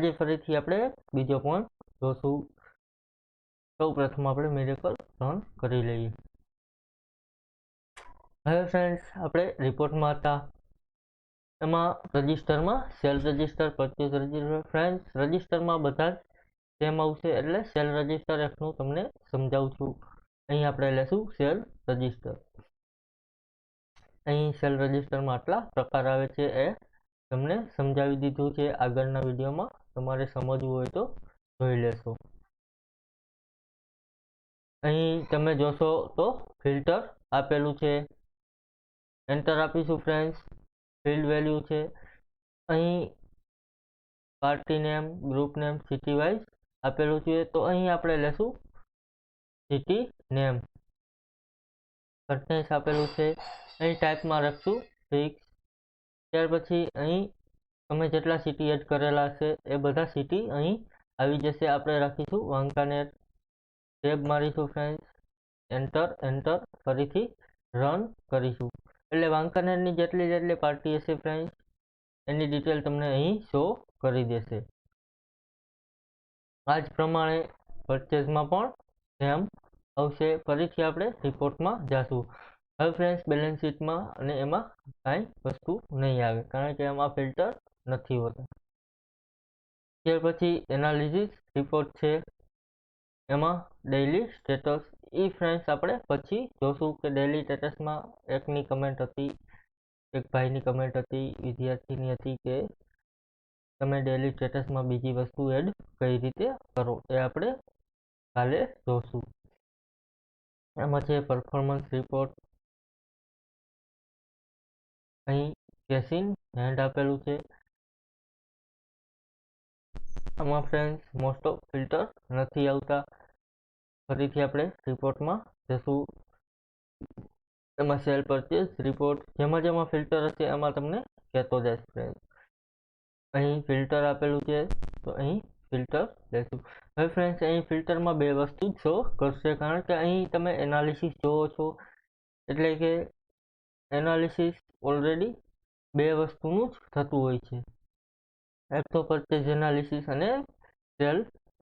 આજે ફરીથી આપણે બીજો પોઈન્ટ જોશું. સૌ પ્રથમ આપણે મિરેકલ રન કરી લઈએ. હવે ફ્રેન્ડ્સ, આપણે રિપોર્ટમાં હતા એમાં રજિસ્ટરમાં cell register, purchase register. Friends, રજિસ્ટરમાં બધા જ સેમ આવશે, એટલે સેલ રજિસ્ટર એકનું તમને સમજાવું છું. અહીં આપણે લેશું સેલ રજિસ્ટર. અહીં સેલ રજિસ્ટરમાં આટલા પ્રકાર આવે છે એ તમને સમજાવી દીધું છે આગળના વિડીયોમાં. તમારે સમજવું હોય તો જોઈ લેશો. અહીં તમે જોશો તો ફિલ્ટર આપેલું છે, એન્ટર આપીશું ફ્રેન્ડ્સ. ફિલ્ડ વેલ્યુ છે, અહીં party name, group name, city wise આપેલું છે. તો અહીં આપણે લેશું સિટી નેમ. કન્ટેન્સ આપેલું છે, અહીં ટાઈપમાં રાખશું ફિક્સ. ત્યાર પછી અહીં તમે જેટલા સિટી એડ કરેલા છે એ બધા સિટી અહીં આવી જશે. આપણે રાખીશું વાંકાનેર. ટેબ મારીશું ફ્રેન્ડ્સ, એન્ટર એન્ટર, ફરીથી રન કરીશું. એટલે વાંકાનેરની જેટલી પાર્ટી હશે ફ્રેન્ડ્સ, એની ડિટેલ તમને અહીં શો કરી દેશે. આ જ પ્રમાણે પરચેઝમાં પણ સેમ આવશે. ફરીથી આપણે રિપોર્ટમાં જઈશું. હવે ફ્રેન્ડ્સ, બેલેન્સ શીટમાં અને એમાં કાંઈ વસ્તુ નહીં આવે, કારણ કે એમાં ફિલ્ટર નથી હોતા. ત્યાર પછી એનાલિસિસ રિપોર્ટ છે, એમાં ડેઇલી સ્ટેટસ. એ ફ્રેન્ડ્સ આપણે પછી જોશું કે ડેઇલી સ્ટેટસમાં એકની કમેન્ટ હતી, એક ભાઈની કમેન્ટ હતી, વિદ્યાર્થીની હતી કે તમે ડેઇલી સ્ટેટસમાં બીજી વસ્તુ એડ કઈ રીતે કરો, એ આપણે કાલે જોશું. એમાં છે પરફોર્મન્સ રિપોર્ટ. અહીં કેસિંગ હેન્ડ આપેલું છે. આમાં ફ્રેન્ડ્સ મોસ્ટ ઓફ ફિલ્ટર નથી આવતા. ફરીથી આપણે રિપોર્ટમાં જશું. એમાં સેલ પરચેઝ રિપોર્ટ, જેમાં ફિલ્ટર હશે એમાં તમને કહેતો જઈશ ફ્રેન્ડ. અહીં ફિલ્ટર આપેલું છે, તો અહીં ફિલ્ટર લેશું. હવે ફ્રેન્ડ્સ, અહીં ફિલ્ટરમાં બે વસ્તુ જ શો કરશે, કારણ કે અહીં તમે એનાલિસિસ જોવો છો, એટલે કે એનાલિસિસ ઓલરેડી બે વસ્તુનું જ થતું હોય છે. એક તો પરચેઝ એનાલિસિસ અને સેલ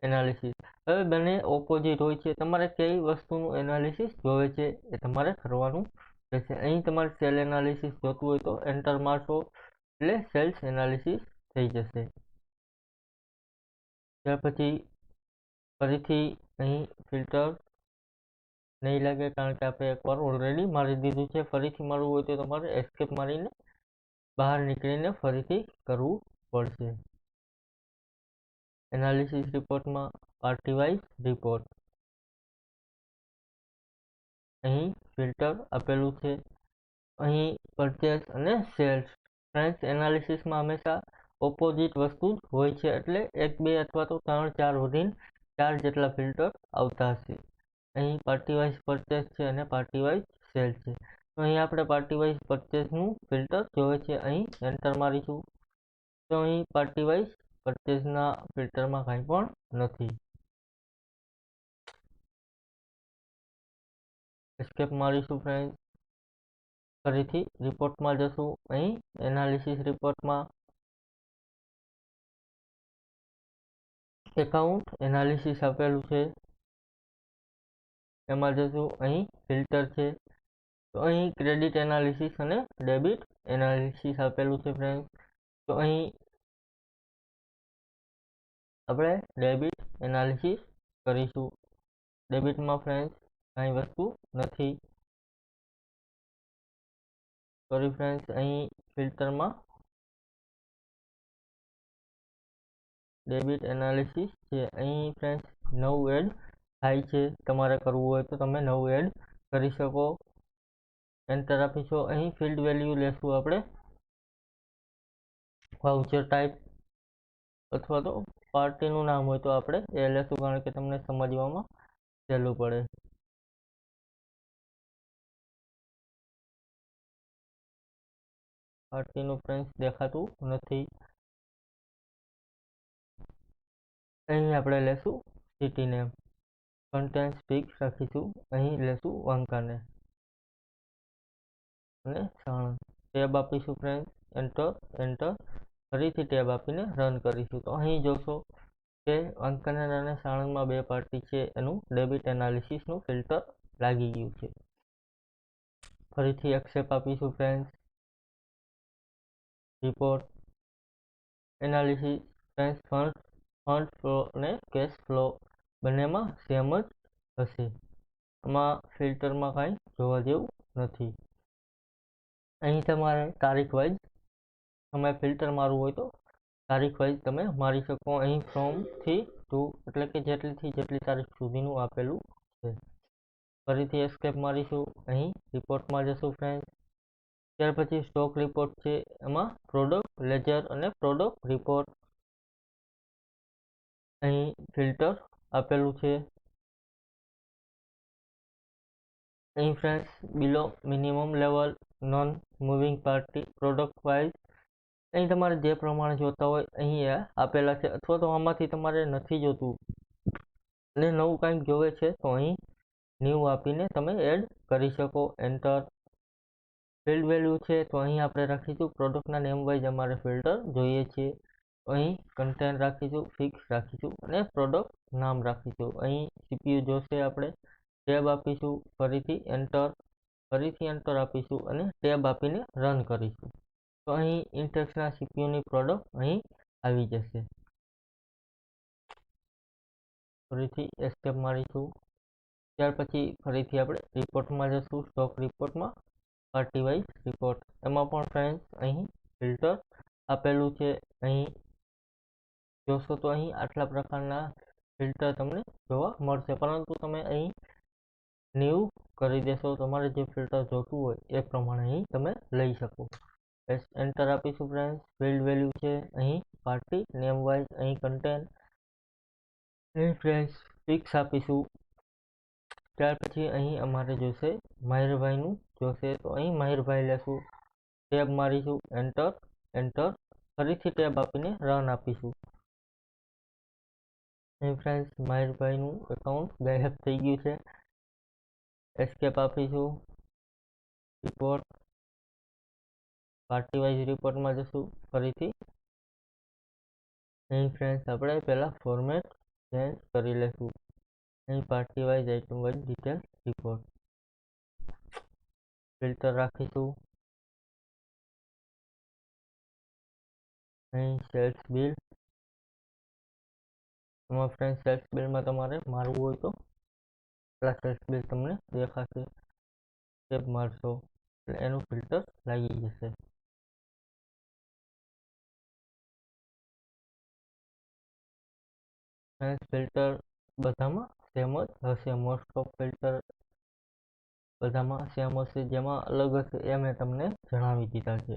એનાલિસિસ. હવે બંને ઓપોઝિટ હોય છે. તમારે કઈ વસ્તુનું એનાલિસિસ જોવે છે એ તમારે કરવાનું રહેશે. અહીં તમારે સેલ એનાલિસિસ જોતું હોય તો એન્ટર મારશો એટલે સેલ્સ એનાલિસિસ થઈ જશે. ત્યાર પછી ફરીથી અહીં ફિલ્ટર નહીં લાગે, કારણ કે આપણે એકવાર ઓલરેડી મારી દીધું છે. ફરીથી મારવું હોય તો તમારે એસ્કેપ મારીને બહાર નીકળીને ફરીથી કરવું પડશે. એનાલિસિસ રિપોર્ટમાં પાર્ટી વાઇઝ રિપોર્ટ, અહીં ફિલ્ટર આપેલું છે. અહીં પરચેસ અને સેલ્સ. ફ્રેન્ડ્સ, એનાલિસિસમાં હંમેશા ઓપોઝિટ વસ્તુ જ હોય છે, એટલે 1, 2 અથવા તો 3, 4 વધીને 4 જેટલા ફિલ્ટર આવતા હશે. અહીં પાર્ટી વાઇઝ પરચેસ છે અને પાર્ટી વાઇઝ સેલ છે. તો અહીં આપણે પાર્ટી વાઇઝ પરચેસનું ફિલ્ટર જોવે છે. અહીં એન્ટર મારીશું તો અહીં પાર્ટી વાઇઝ પરચેસના ફિલ્ટરમાં કાંઈ પણ નથી. એસ્કેપ મારીશું ફ્રેન્ડ. ફરીથી રિપોર્ટમાં જશું. અહીં એનાલિસિસ રિપોર્ટમાં એકાઉન્ટ એનાલિસિસ આપેલું છે, એમાં જશું. અહીં ફિલ્ટર છે, તો અહીં ક્રેડિટ એનાલિસિસ અને ડેબિટ એનાલિસિસ આપેલું છે ફ્રેન્ડ. તો અહીં આપણે ડેબિટ એનાલિસિસ કરીશું. ડેબિટમાં ફ્રેન્ડ કાંઈ વસ્તુ નથી. સોરી ફ્રેન્ડ્સ, અહીં ફિલ્ટરમાં ડેબિટ એનાલિસિસ છે. અહીં ફ્રેન્ડ્સ નવું એડ થાય છે. તમારે કરવું હોય તો તમે નવું એડ કરી શકો. એન્ટર આપીશો. અહીં ફિલ્ડ વેલ્યુ લેશું આપણે વાઉચર ટાઈપ, અથવા તો પાર્ટીનું નામ હોય તો આપણે એ લેશું, કારણ કે તમને સમજવામાં સહેલું પડે. પાર્ટીનું ફ્રેન્ડ્સ દેખાતું નથી. અહીં આપણે લેશું સિટી નેમ. કન્ટેન્સ ફિક્સ રાખીશું. અહીં લેશું વાંકાનેર અને સાણંદ. ટેબ આપીશું ફ્રેન્ડ. Enter enter. ફરીથી ટેબ આપીને રન કરીશું તો અહીં જોશો કે વાંકાનેર અને સાણંદમાં 2 પાર્ટી છે એનું ડેબિટ એનાલિસિસનું ફિલ્ટર લાગી ગયું છે. ફરીથી એક્સેપ્ટ આપીશું friends. Report analysis friends fund flow અને કેશ ફ્લો બંનેમાં સેમ જ હશે. આમાં ફિલ્ટરમાં કાંઈ જોવા જેવું નથી. અહીં તમારે તારીખ વાઇઝ તમે ફિલ્ટર મારવું હોય તો તારીખ વાઇઝ તમે મારી શકો. અહીં ફ્રોમ થી ટુ એટલે કે જેટલી તારીખ સુધીનું આપેલું છે. ફરીથી એસ્કેપ મારીશું. અહીં રિપોર્ટમાં જશું ફ્રેન્ડ. ત્યાર પછી સ્ટોક રિપોર્ટ છે એમાં પ્રોડક્ટ લેજર અને પ્રોડક્ટ રિપોર્ટ અહીં ફિલ્ટર આપેલું છે. અહીં friends below minimum level non moving party product wise અહીં તમારે જે પ્રમાણે જોતા હોય અહીં આપેલા છે, અથવા તો આમાંથી તમારે નથી જોતું અને નવું કંઈક જોવે છે તો અહીં ન્યૂ આપીને તમે એડ કરી શકો. એન્ટર. ફિલ્ડ વેલ્યુ છે તો અહીં આપણે રાખીશું પ્રોડક્ટના નેમ વાઇઝ અમારે ફિલ્ટર જોઈએ છે. અહીં કન્ટેન્ટ રાખીશું, ફિક્સ રાખીશું અને પ્રોડક્ટ નામ રાખીશું. અહીં સીપીયુ જોશે આપણે ટેબ આપીશું, ફરીથી એન્ટર આપીશું અને ટેબ આપીને રન કરીશું તો અહીં ઇન્ટેક્સના સીપીયુની પ્રોડક્ટ અહીં આવી જશે. ફરીથી એસ્કેપ મારીશું. ત્યાર પછી ફરીથી આપણે રિપોર્ટમાં જશું. સ્ટોક રિપોર્ટમાં પાર્ટી વાઇઝ રિપોર્ટ એમાં પણ ફ્રેન્ડ્સ અહીં ફિલ્ટર આપેલું છે. અહીં જોશો તો અહીં આટલા પ્રકારના ફિલ્ટર તમને જોવા મળશે, પરંતુ તમે અહીં ન્યૂ કરી દેશો. તમારે જે ફિલ્ટર જોતું હોય એ પ્રમાણે અહીં તમે લઈ શકો. એન્ટર આપીશું ફ્રેન્ડ્સ. ફિલ્ડ વેલ્યુ છે અહીં પાર્ટી નેમ વાઇઝ, અહીં કન્ટેન્ટ, અહીં ફ્રેન્ડ્સ ફિક્સ આપીશું. ત્યાર પછી અહીં અમારે જોશે માહિરભાઈનું જોશે તો અહીં માહિરભાઈ લેશું. ટેબ મારીશું, એન્ટર. ફરીથી ટેબ આપીને રન આપીશું. અહીં ફ્રેન્ડ્સ માહિરભાઈનું એકાઉન્ટ ગાયબ થઈ ગયું છે. એસ્કેપ આપીશું. રિપોર્ટ પાર્ટી વાઇઝ રિપોર્ટમાં જશું. ફરીથી અહીં ફ્રેન્ડ્સ આપણે પહેલા ફોર્મેટ ચેન્જ કરી લેશું. અહીં party wise item wise detail report filter રાખીશું. અહીં સેલ્સ બિલ એમાં ફ્રેન્ડ સેલ્સ બિલમાં તમારે મારવું હોય તો એટલા સેલ્સ બિલ તમને દેખાશે. ટેબ મારશો એટલે એનું ફિલ્ટર લાગી જશે. ફિલ્ટર બધામાં સેમ જ હશે. મોસ્ટ ઓફ ફિલ્ટર બધામાં સેમ હશે. જેમાં અલગ હશે એ મેં તમને જણાવી દીધા છે.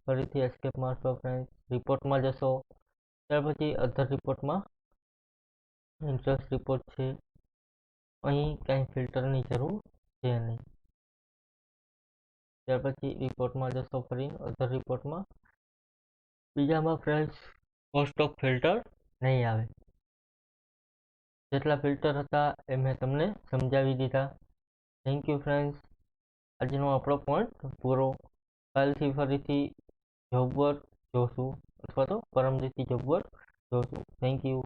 ફરીથી એસ્કેપ મારશો ફ્રેન્ડ. રિપોર્ટમાં જશો. ત્યાર પછી અધર રિપોર્ટમાં ઇન્ટરેસ્ટ રિપોર્ટ છે. અહીં કાંઈ ફિલ્ટરની જરૂર છે નહીં. ત્યાર પછી રિપોર્ટમાં જશો. ફરી અધર રિપોર્ટમાં બીજામાં ફ્રેન્ડ્સ મોસ્ટ ઓફ ફિલ્ટર નહીં આવે. જેટલા ફિલ્ટર હતા એ મેં તમને સમજાવી દીધા. Thank you friends. આજનો આપણો પોઈન્ટ પૂરો. કાલથી ફરીથી જોબ વર્ક જોશું અથવા તો પરમદીથી જોબ વર્ક જોશું. Thank you.